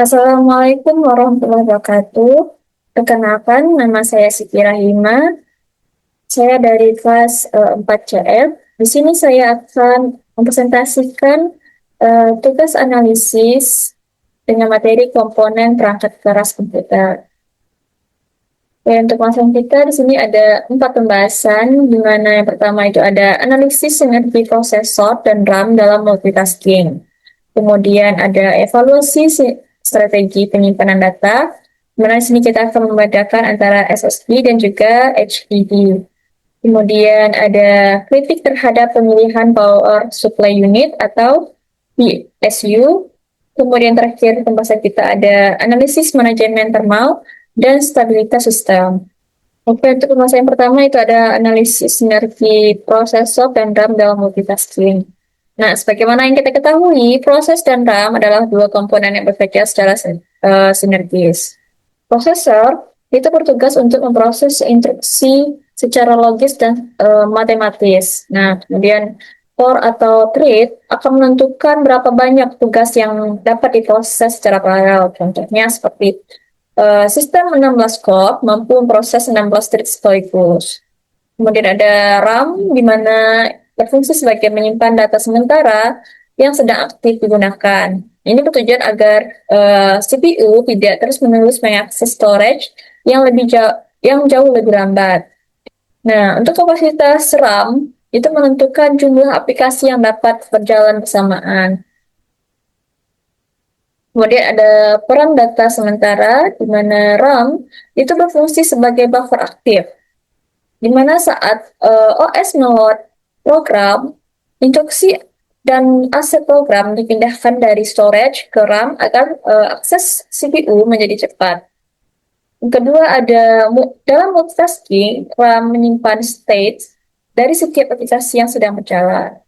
Assalamualaikum warahmatullahi wabarakatuh. Perkenalkan, nama saya Siti Rahima. Saya dari kelas 4 CF. Di sini saya akan mempresentasikan tugas analisis dengan materi komponen perangkat keras komputer. Untuk konsen kita di sini ada 4 pembahasan, di mana yang pertama itu ada analisis sinergi prosesor dan RAM dalam multitasking. Kemudian ada evaluasi strategi penyimpanan data, di mana di sini kita akan membedakan antara SSD dan juga HDD. Kemudian ada kritik terhadap pemilihan power supply unit atau PSU. Kemudian terakhir pembahasan kita ada analisis manajemen thermal dan stabilitas sistem. Oke, untuk pembahasan yang pertama itu ada analisis sinergi prosesor dan RAM dalam multitasking. Nah, sebagaimana yang kita ketahui, proses dan RAM adalah dua komponen yang bekerja secara sinergis. Prosesor itu bertugas untuk memproses instruksi secara logis dan matematis. Nah, kemudian core atau thread akan menentukan berapa banyak tugas yang dapat diproses secara paralel. Contohnya seperti sistem 16 core mampu memproses 16 thread sekaligus. Kemudian ada RAM, di mana berfungsi sebagai menyimpan data sementara yang sedang aktif digunakan. Ini bertujuan agar CPU tidak terus-menerus mengakses storage yang jauh lebih lambat. Nah, untuk kapasitas RAM itu menentukan jumlah aplikasi yang dapat berjalan bersamaan. Kemudian ada peran data sementara, di mana RAM itu berfungsi sebagai buffer aktif, di mana saat OS meload program, instruksi dan aset program dipindahkan dari storage ke RAM agar akses CPU menjadi cepat. Yang kedua ada dalam multitasking, RAM menyimpan state dari setiap aplikasi yang sedang berjalan.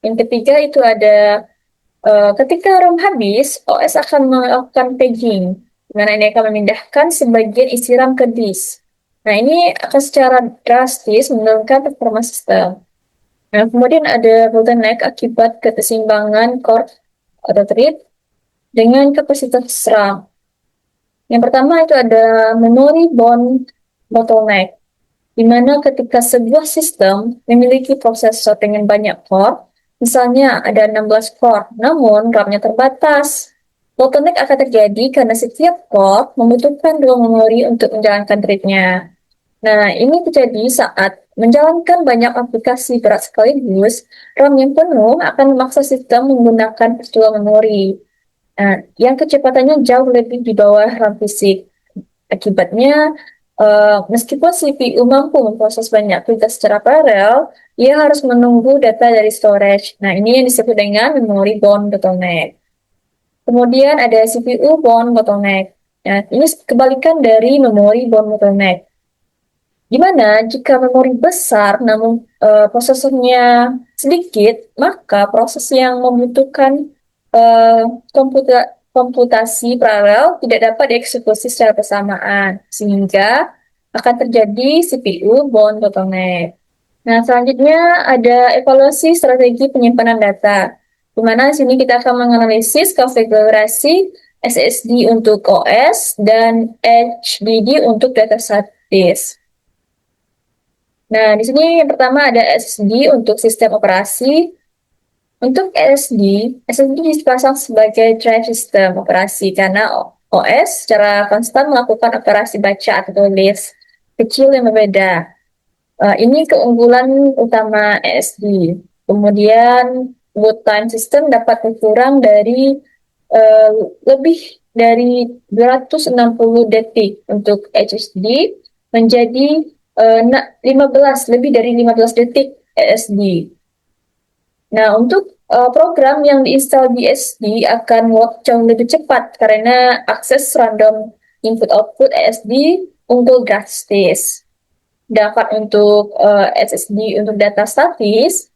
Yang ketiga itu ada ketika RAM habis, OS akan melakukan paging, di mana ini akan memindahkan sebagian isi RAM ke disk. Nah, ini akan secara drastis menurunkan performa sistem. Nah, kemudian ada bottleneck akibat keseimbangan core atau thread dengan kapasitas RAM. Yang pertama itu ada memory bound bottleneck, di mana ketika sebuah sistem memiliki prosesor dengan banyak core, misalnya ada 16 core, namun RAM-nya terbatas. Bottleneck akan terjadi karena setiap core membutuhkan dua memori untuk menjalankan thread-nya. Nah, ini terjadi saat menjalankan banyak aplikasi berat sekaligus, RAM yang penuh akan memaksa sistem menggunakan virtual memory. Nah, yang kecepatannya jauh lebih di bawah RAM fisik. Akibatnya, meskipun CPU mampu memproses banyak tugas secara paralel, ia harus menunggu data dari storage. Nah, ini yang disebut dengan memory bound bottleneck. Kemudian ada CPU bound bottleneck. Nah, ini kebalikan dari memory bound bottleneck. Gimana jika memori besar namun prosesornya sedikit, maka proses yang membutuhkan uh, komputasi paralel tidak dapat dieksekusi secara bersamaan, sehingga akan terjadi CPU bound bottleneck. Nah, selanjutnya ada evaluasi strategi penyimpanan data, di mana di sini kita akan menganalisis konfigurasi SSD untuk OS dan HDD untuk data disk. Nah, di sini yang pertama ada SSD untuk sistem operasi. Untuk SSD dipasang sebagai drive sistem operasi karena OS secara konstan melakukan operasi baca atau tulis kecil yang berbeda. Ini keunggulan utama SSD. Kemudian boot time system dapat berkurang dari uh, lebih dari 260 detik untuk HDD menjadi 15 lebih dari 15 detik SSD. Nah, untuk program yang diinstal di SSD akan jauh lebih cepat karena akses random input output SSD unggul drastis. Sedangkan untuk SSD untuk data statis,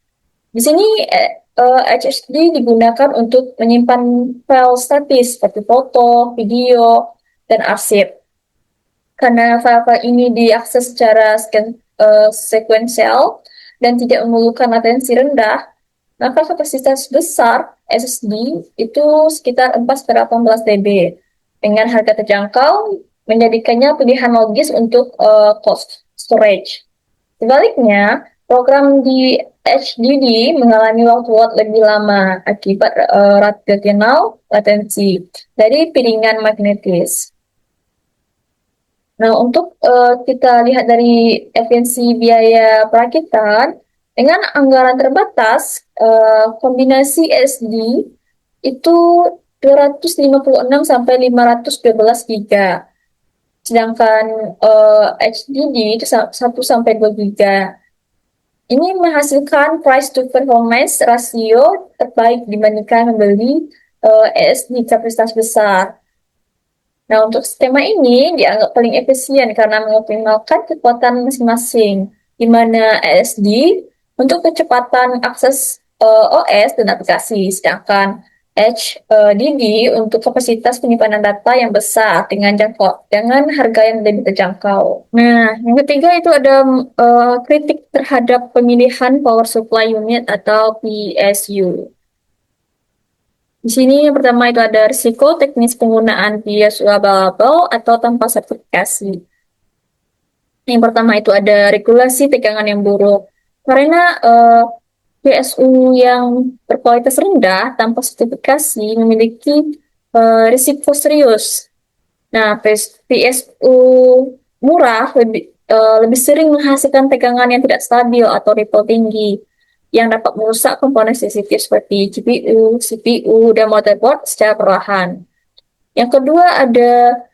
di sini HSD digunakan untuk menyimpan file statis seperti foto, video, dan arsip. Karena file-file ini diakses secara sekuensial dan tidak memerlukan latensi rendah, Maka kapasitas besar SSD itu sekitar 4,18 TB. Dengan harga terjangkau, menjadikannya pilihan logis untuk cost storage. Sebaliknya, program di HDD mengalami waktu lebih lama akibat rotational latency dari piringan magnetis. Nah, untuk kita lihat dari efisiensi biaya perakitan, dengan anggaran terbatas, kombinasi SD itu 256 sampai 512 giga. Sedangkan HDD itu 1 sampai 2 giga. Ini menghasilkan price to performance rasio terbaik dibandingkan membeli SSD kapasitas besar. Nah, untuk skema ini dianggap paling efisien karena mengoptimalkan kekuatan masing-masing, di mana SSD untuk kecepatan akses OS dan aplikasi, sedangkan HDD untuk kapasitas penyimpanan data yang besar dengan harga yang lebih terjangkau. Nah, yang ketiga itu ada kritik terhadap pemilihan power supply unit atau PSU. Di sini yang pertama itu ada risiko teknis penggunaan PSU abal-abal atau tanpa sertifikasi. Yang pertama itu ada regulasi tegangan yang buruk. Karena PSU yang berkualitas rendah tanpa sertifikasi memiliki risiko serius. Nah, PSU murah lebih sering menghasilkan tegangan yang tidak stabil atau ripple tinggi yang dapat merusak komponen sensitif seperti GPU, CPU, dan motherboard secara perlahan. Yang kedua ada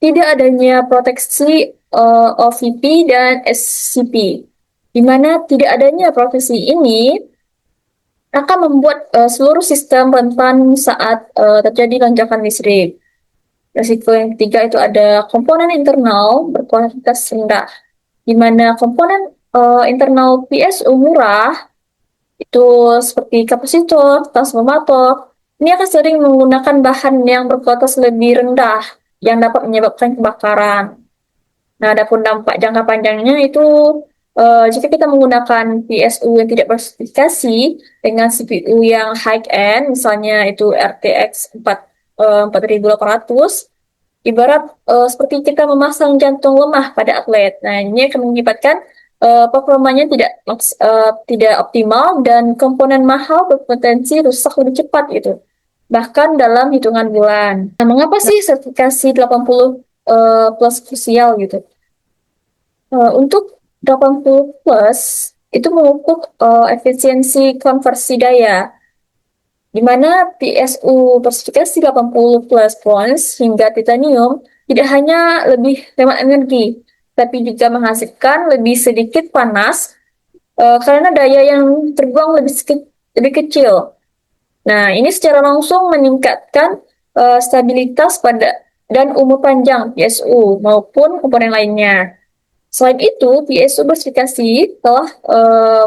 tidak adanya proteksi OVP dan SCP, di mana tidak adanya proteksi ini akan membuat seluruh sistem rentan saat terjadi lonjakan listrik. Risiko yang ketiga itu ada komponen internal berkualitas rendah, di mana komponen internal PSU murah itu seperti kapasitor, transformator, ini akan sering menggunakan bahan yang berkualitas lebih rendah yang dapat menyebabkan kebakaran. Nah, adapun dampak jangka panjangnya itu jika kita menggunakan PSU yang tidak bersertifikasi dengan CPU yang high-end, misalnya itu RTX 4800, ibarat seperti kita memasang jantung lemah pada atlet. Nah, ini akan mengakibatkan performanya tidak optimal dan komponen mahal berpotensi rusak lebih cepat gitu. Bahkan dalam hitungan bulan. Nah, mengapa sih sertifikasi 80 plus krusial gitu? Untuk 80 plus itu mengukur efisiensi konversi daya, di mana PSU bersertifikasi 80 plus bronze hingga titanium tidak hanya lebih hemat energi, tapi juga menghasilkan lebih sedikit panas karena daya yang terbuang lebih kecil. Nah, ini secara langsung meningkatkan stabilitas pada dan umur panjang PSU maupun komponen lainnya. Selain itu, PSU bersertifikasi telah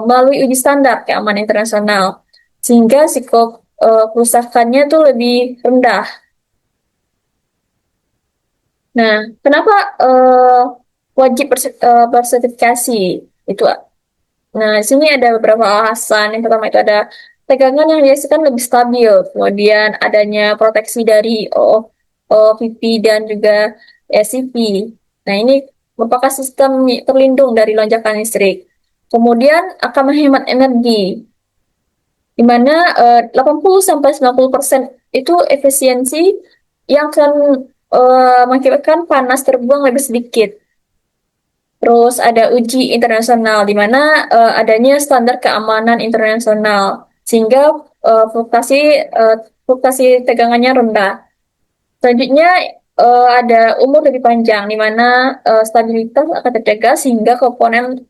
melalui uji standar keamanan internasional, sehingga risiko kerusakannya itu lebih rendah. Nah, kenapa wajib bersertifikasi? Itu. Nah, di sini ada beberapa alasan. Yang pertama itu ada tegangan yang dihasilkan lebih stabil, kemudian adanya proteksi dari OVP dan juga SCP. Nah, ini merupakan sistem terlindung dari lonjakan listrik. Kemudian akan menghemat energi, di mana 80-90% itu efisiensi yang akan mengakibatkan panas terbuang lebih sedikit. Terus ada uji internasional, di mana adanya standar keamanan internasional, sehingga fluktuasi tegangannya rendah. Selanjutnya ada umur lebih panjang, di mana stabilitas akan terjaga sehingga komponen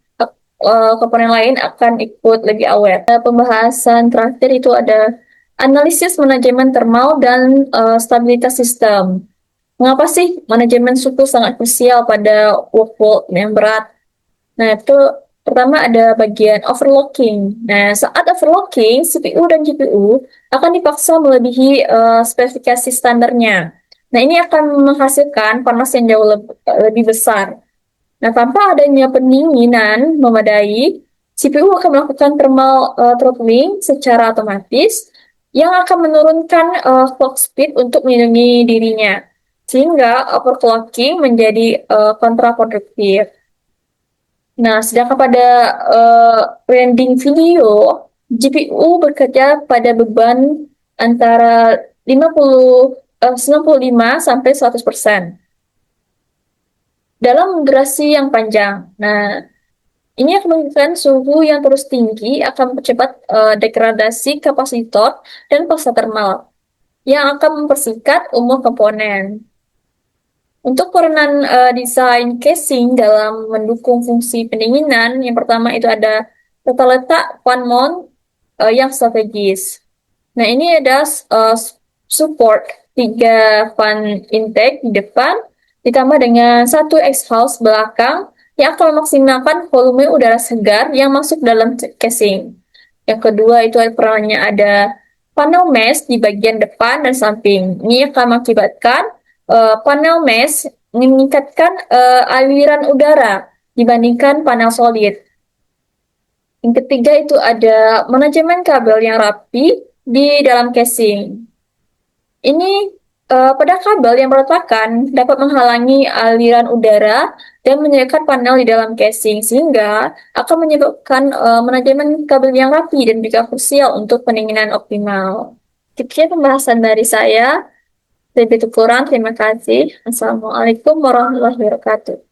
lain akan ikut lebih awet. Pembahasan terakhir itu ada analisis manajemen thermal dan stabilitas sistem. Mengapa sih manajemen suhu sangat krusial pada workload yang berat? Nah, itu pertama ada bagian overclocking. Nah, saat overclocking, CPU dan GPU akan dipaksa melebihi spesifikasi standarnya. Nah, ini akan menghasilkan panas yang jauh lebih besar. Nah, tanpa adanya pendinginan memadai, CPU akan melakukan thermal throttling secara otomatis yang akan menurunkan clock speed untuk melindungi dirinya, sehingga overclocking menjadi kontraproduktif. Nah, sedangkan pada rendering video, GPU bekerja pada beban antara 95 sampai 100% dalam durasi yang panjang. Nah, ini akan menunjukkan suhu yang terus tinggi akan mempercepat degradasi kapasitor dan pasta termal yang akan mempersingkat umur komponen. Untuk peranan desain casing dalam mendukung fungsi pendinginan, yang pertama itu ada tata letak fan mount yang strategis. Nah, ini ada support 3 fan intake di depan, ditambah dengan 1 exhaust belakang yang akan memaksimalkan volume udara segar yang masuk dalam casing. Yang kedua itu perannya ada panel mesh di bagian depan dan samping. Ini akan mengakibatkan panel mesh meningkatkan aliran udara dibandingkan panel solid. Yang ketiga itu ada manajemen kabel yang rapi di dalam casing. Ini pada kabel yang berantakan dapat menghalangi aliran udara dan menyediakan panel di dalam casing, sehingga akan menyebabkan manajemen kabel yang rapi dan juga krusial untuk pendinginan optimal. Sekian pembahasan dari saya. Lebih kurang, terima kasih. Assalamualaikum warahmatullahi wabarakatuh.